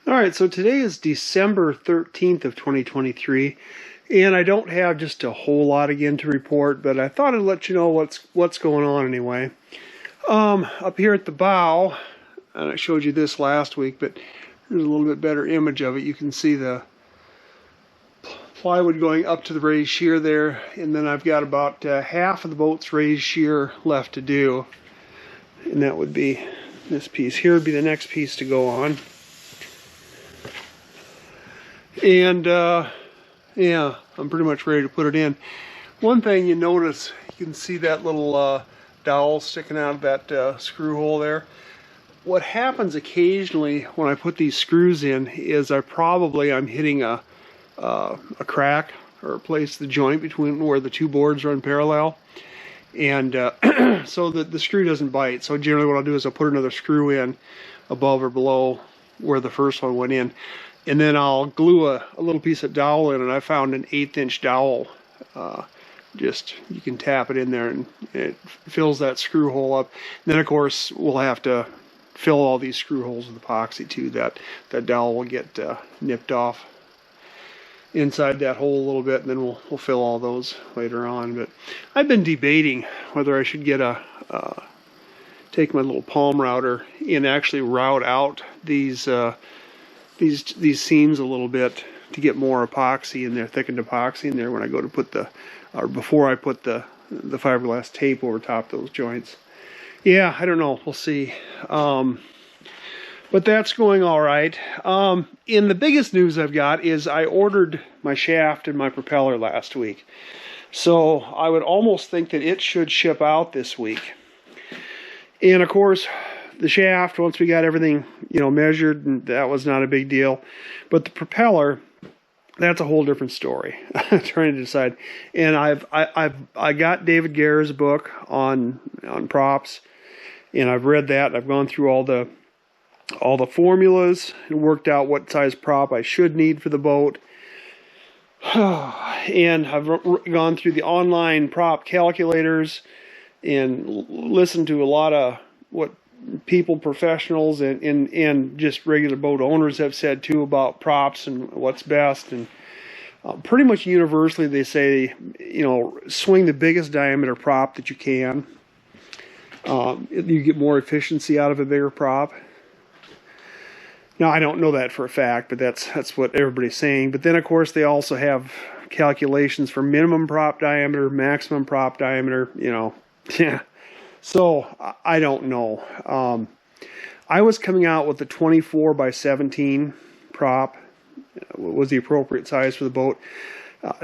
All right, so today is December 13th of 2023, and I don't have just a whole lot again to report, but I thought I'd let you know what's going on anyway. Up here at the bow, and I showed you this last week, but there's a little bit better image of it. You can see the plywood going up to the raised shear there, and then I've got about half of the boat's raised shear left to do, and that would be this piece here would be the next piece to go on. And yeah, I'm pretty much ready to put it in. One thing you notice, you can see that little dowel sticking out of that screw hole there. What happens occasionally when I put these screws in is I'm hitting a crack or a place, the joint between where the two boards run parallel, and so that the screw doesn't bite. So generally what I'll do is I'll put another screw in above or below where the first one went in, and then I'll glue a little piece of dowel in, and I found an 1/8" dowel. Just, you can tap it in there and it fills that screw hole up. And then of course we'll have to fill all these screw holes with epoxy too. That dowel will get nipped off inside that hole a little bit, and then we'll fill all those later on. But I've been debating whether I should get take my little palm router and actually route out these seams a little bit to get more epoxy in there, thickened epoxy in there when I go to put or before I put the fiberglass tape over top those joints. Yeah, I don't know, we'll see. But that's going all right. And the biggest news I've got is I ordered my shaft and my propeller last week. So I would almost think that it should ship out this week. And of course, the shaft, once we got everything, measured, and that was not a big deal. But the propeller, that's a whole different story. I'm trying to decide. And I got David Guerra's book on props, and I've read that. I've gone through all the formulas and worked out what size prop I should need for the boat. And I've gone through the online prop calculators and listened to a lot of what professionals and just regular boat owners have said too about props and what's best. And pretty much universally they say, swing the biggest diameter prop that you can. You get more efficiency out of a bigger prop. Now, I don't know that for a fact, but that's what everybody's saying. But then, of course, they also have calculations for minimum prop diameter, maximum prop diameter, Yeah. So, I don't know. I was coming out with the 24 by 17 prop, was the appropriate size for the boat,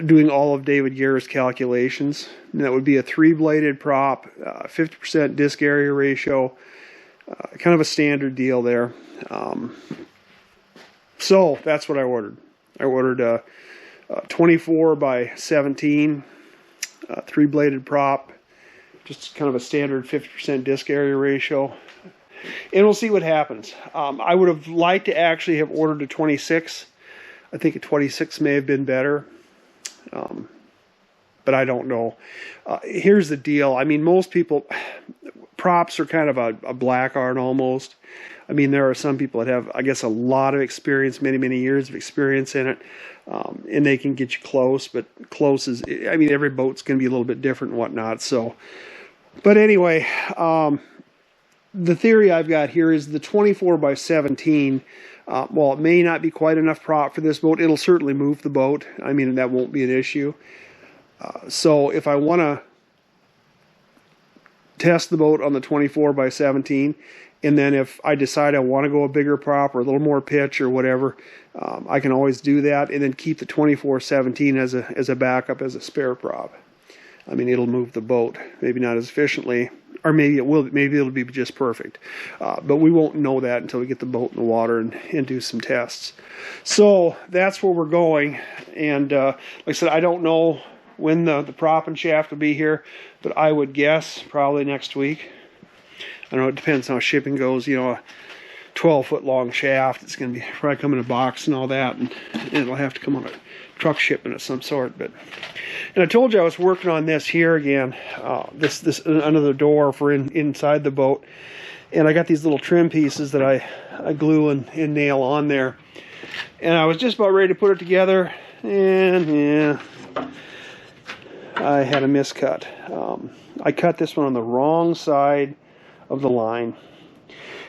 doing all of David Guerra's calculations. And that would be a 3-bladed prop, 50% disc area ratio, kind of a standard deal there. So that's what I ordered. I ordered a 24 by 17 3-bladed prop, just kind of a standard 50% disc area ratio, and we'll see what happens. I would have liked to actually have ordered a 26. I think a 26 may have been better, but I don't know. Here's the deal. I mean, most people, props are kind of a black art almost. I mean, there are some people that have, I guess, a lot of experience, many, many years of experience in it, and they can get you close, but close is, I mean, every boat's going to be a little bit different and whatnot. So, but anyway, the theory I've got here is the 24 by 17, while it may not be quite enough prop for this boat, it'll certainly move the boat. I mean, that won't be an issue. So if I want to test the boat on the 24 by 17, and then if I decide I want to go a bigger prop or a little more pitch or whatever, I can always do that, and then keep the 24-17 as a backup, as a spare prop. I mean, it'll move the boat, maybe not as efficiently, or maybe it will. Maybe it'll be just perfect. But we won't know that until we get the boat in the water and do some tests. So that's where we're going. And like I said, I don't know when the prop and shaft will be here, but I would guess probably next week. I know it depends on how shipping goes. A 12-foot long shaft, it's going to be probably come in a box and all that, and it'll have to come on a truck shipment of some sort. And I told you I was working on this here again, this another door for inside the boat, and I got these little trim pieces that glue and nail on there. And I was just about ready to put it together, and yeah, I had a miscut. I cut this one on the wrong side of the line.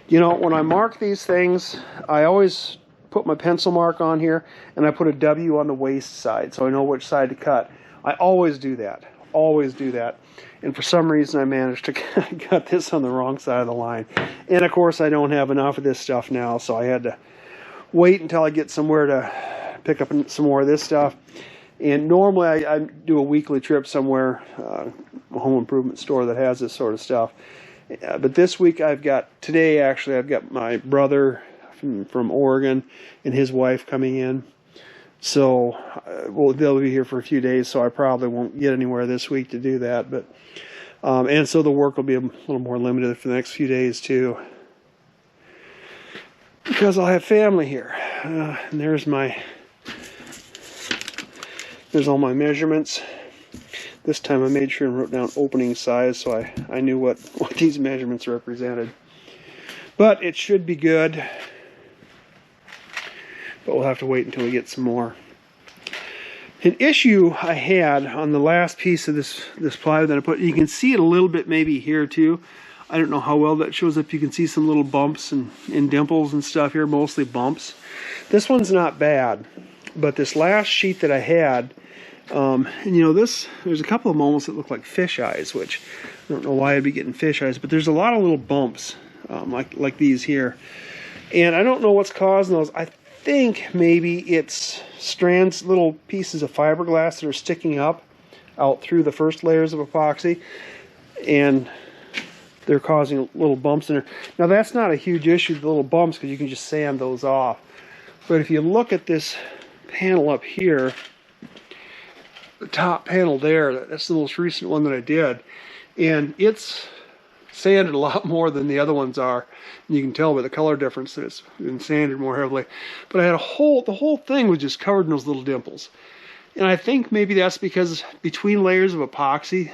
You know, when I mark these things, I always put my pencil mark on here, and I put a W on the waist side so I know which side to cut. I always do that. Always do that. And for some reason I managed to cut this on the wrong side of the line. And of course I don't have enough of this stuff now, so I had to wait until I get somewhere to pick up some more of this stuff. And normally I do a weekly trip somewhere, a home improvement store that has this sort of stuff. But this week today I've got my brother from Oregon and his wife coming in. So they'll be here for a few days, so I probably won't get anywhere this week to do that. But and so the work will be a little more limited for the next few days too, because I'll have family here. And there's all my measurements. This time I made sure and wrote down opening size, so I knew what these measurements represented. But it should be good. But we'll have to wait until we get some more. An issue I had on the last piece of this plywood that I put, you can see it a little bit maybe here too. I don't know how well that shows up. You can see some little bumps and dimples and stuff here, mostly bumps. This one's not bad, but this last sheet that I had, and you know, there's a couple of moments that look like fish eyes, which I don't know why I'd be getting fish eyes, but there's a lot of little bumps like these here. And I don't know what's causing those. I think maybe it's strands, little pieces of fiberglass that are sticking up out through the first layers of epoxy, and they're causing little bumps in there. Now that's not a huge issue, the little bumps, because you can just sand those off. But if you look at this panel up here, the top panel there, that's the most recent one that I did, and it's sanded a lot more than the other ones are. And you can tell by the color difference that it's been sanded more heavily. But I had the whole thing was just covered in those little dimples. And I think maybe that's because between layers of epoxy,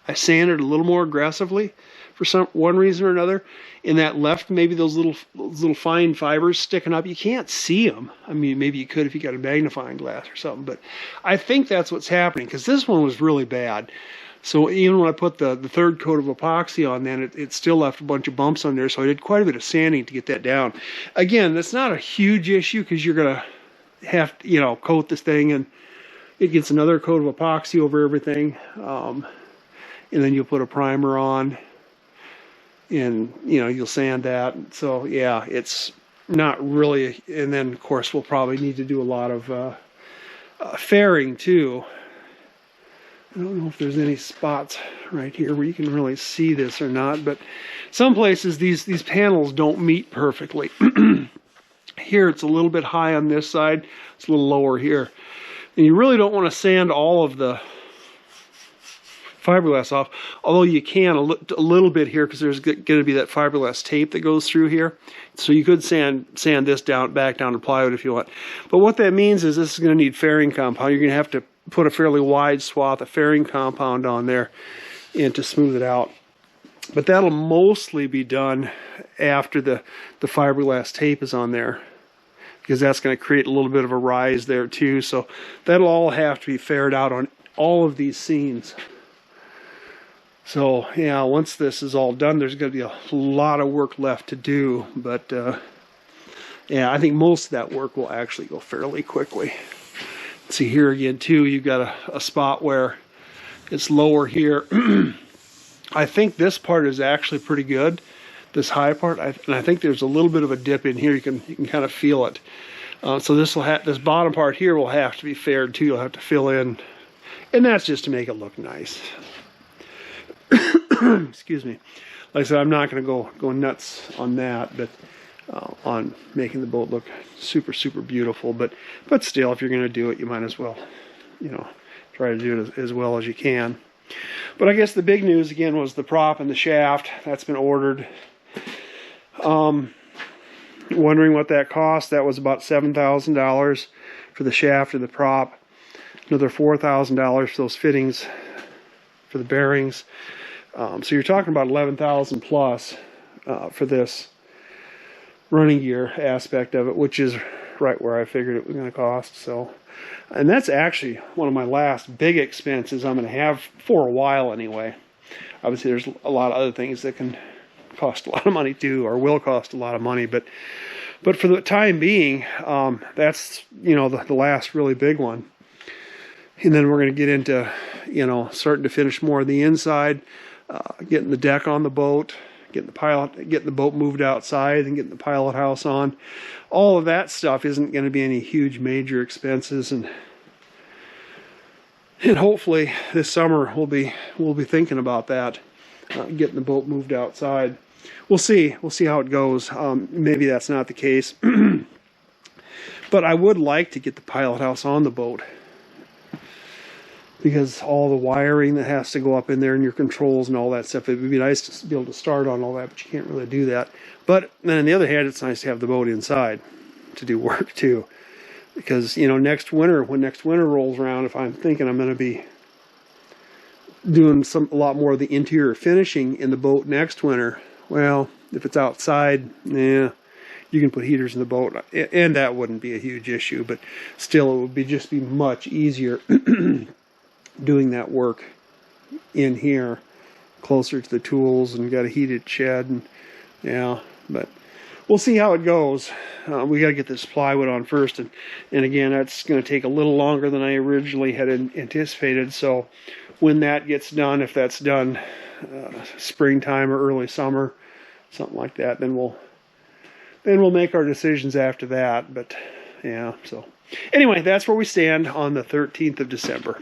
I sanded a little more aggressively for one reason or another, and that left maybe those little fine fibers sticking up. You can't see them. I mean, maybe you could if you got a magnifying glass or something, but I think that's what's happening, because this one was really bad. So even when I put the third coat of epoxy on, then it still left a bunch of bumps on there, so I did quite a bit of sanding to get that down. Again, that's not a huge issue, because you're going to have to, you know, coat this thing, and it gets another coat of epoxy over everything, and then you'll put a primer on, and you know, you'll sand that. So yeah, it's not really. And then of course we'll probably need to do a lot of fairing too. I don't know if there's any spots right here where you can really see this or not, but some places these panels don't meet perfectly. Here it's a little bit high on this side, it's a little lower here. And you really don't want to sand all of the fiberglass off, although you can a little bit here, because there's going to be that fiberglass tape that goes through here. So you could sand this back down to plywood if you want. But what that means is this is going to need fairing compound. You're going to have to put a fairly wide swath of fairing compound on there and to smooth it out. But that'll mostly be done after the fiberglass tape is on there, because that's going to create a little bit of a rise there too. So that'll all have to be faired out on all of these seams. So yeah, once this is all done, there's going to be a lot of work left to do. But yeah, I think most of that work will actually go fairly quickly. See here again too, you've got a spot where it's lower here. I think this part is actually pretty good, this high part, and I think there's a little bit of a dip in here. You can kind of feel it. So this bottom part here will have to be faired too. You'll have to fill in, and that's just to make it look nice. Excuse me. Like I said, I'm not going to go nuts on that, but on making the boat look super, super beautiful. But still, if you're going to do it, you might as well, you know, try to do it as well as you can. But I guess the big news again was the prop and the shaft. That's been ordered. Wondering what that cost. That was about $7,000 for the shaft and the prop. Another $4,000 for those fittings for the bearings. So you're talking about $11,000 plus for this. running gear aspect of it, which is right where I figured it was going to cost. So, and that's actually one of my last big expenses I'm going to have for a while anyway. Obviously, there's a lot of other things that can cost a lot of money too, or will cost a lot of money, but for the time being, that's, you know, the last really big one. And then we're going to get into, you know, starting to finish more of the inside, getting the deck on the boat, getting the boat moved outside, and getting the pilot house on. All of that stuff isn't going to be any huge major expenses, and hopefully this summer we'll be thinking about that, getting the boat moved outside. We'll see how it goes. Maybe that's not the case, but I would like to get the pilot house on the boat, because all the wiring that has to go up in there and your controls and all that stuff, it would be nice to be able to start on all that, but you can't really do that. But then on the other hand, it's nice to have the boat inside to do work too, because, you know, next winter, when next winter rolls around, if I'm thinking I'm going to be doing a lot more of the interior finishing in the boat next winter, well, if it's outside, yeah, you can put heaters in the boat, and that wouldn't be a huge issue, but still it would just be much easier doing that work in here, closer to the tools, and got a heated shed, and yeah, but we'll see how it goes. We got to get this plywood on first, and again, that's going to take a little longer than I originally had anticipated. So when that gets done, if that's done springtime or early summer, something like that, then we'll make our decisions after that. But yeah, so anyway, that's where we stand on the 13th of December.